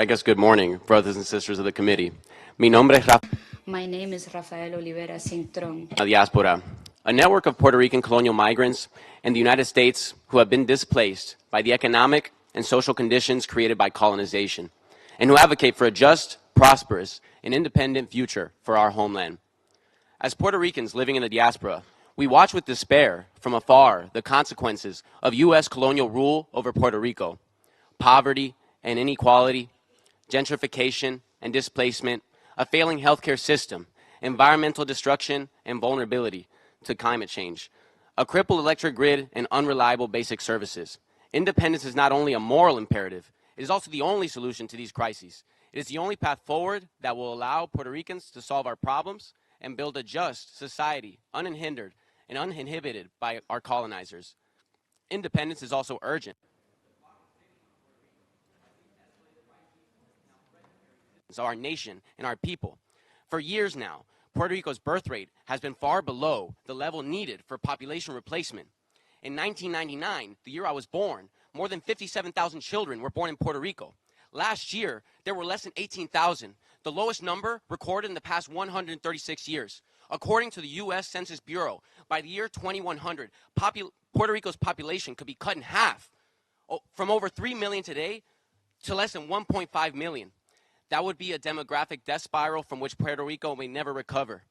I guess good morning, brothers and sisters of the committee. My name is Rafael Olivera Cintrón. Diáspora, a network of Puerto Rican colonial migrants in the United States who have been displaced by the economic and social conditions created by colonization, and who advocate for a just, prosperous, and independent future for our homeland. As Puerto Ricans living in the diaspora, we watch with despair from afar the consequences of U.S. colonial rule over Puerto Rico, poverty and inequality, gentrification and displacement, a failing healthcare system, environmental destruction and vulnerability to climate change, a crippled electric grid and unreliable basic services. Independence is not only a moral imperative, it is also the only solution to these crises. It is the only path forward that will allow Puerto Ricans to solve our problems and build a just society, unhindered and uninhibited by our colonizers. Independence is also urgent. Our nation and our people. For years now, Puerto Rico's birth rate has been far below the level needed for population replacement. In 1999, the year I was born, more than 57,000 children were born in Puerto Rico. Last year, there were less than 18,000, the lowest number recorded in the past 136 years. According to the U.S. Census Bureau, by the year 2100, Puerto Rico's population could be cut in half, from over 3 million today to less than 1.5 million. That would be a demographic death spiral from which Puerto Rico may never recover.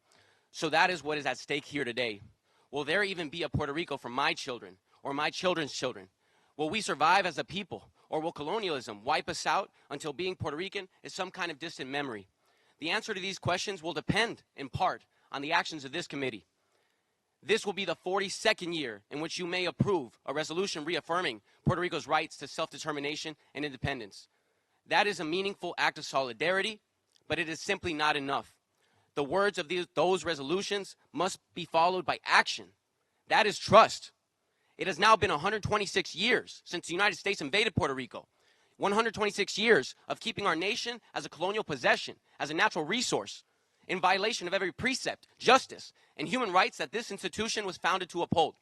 So that is what is at stake here today. Will there even be a Puerto Rico for my children or my children's children? Will we survive as a people, or will colonialism wipe us out until being Puerto Rican is some kind of distant memory? The answer to these questions will depend, in part, on the actions of this committee. This will be the 42nd year in which you may approve a resolution reaffirming Puerto Rico's rights to self-determination and independence. That is a meaningful act of solidarity, but it is simply not enough. The words of those resolutions must be followed by action. That is trust. It has now been 126 years since the United States invaded Puerto Rico. 126 years of keeping our nation as a colonial possession, as a natural resource, in violation of every precept, justice, and human rights that this institution was founded to uphold.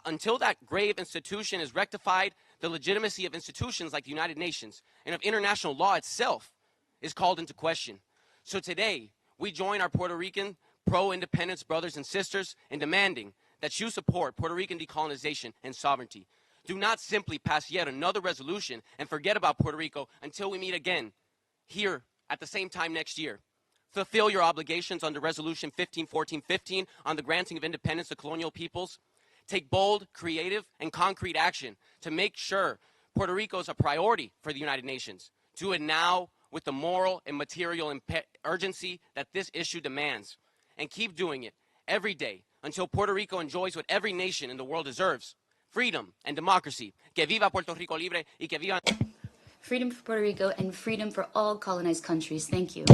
Until that grave institution is rectified, the legitimacy of institutions like the United Nations and of international law itself is called into question. So today, we join our Puerto Rican pro-independence brothers and sisters in demanding that you support Puerto Rican decolonization and sovereignty. Do not simply pass yet another resolution and forget about Puerto Rico until we meet again here at the same time next year. Fulfill your obligations under Resolution 151415 on the granting of independence to colonial peoples. Take bold, creative, and concrete action to make sure Puerto Rico is a priority for the United Nations. Do it now with the moral and material urgency that this issue demands. And keep doing it every day until Puerto Rico enjoys what every nation in the world deserves: freedom and democracy. Que viva Puerto Rico libre y que viva... Freedom for Puerto Rico and freedom for all colonized countries. Thank you.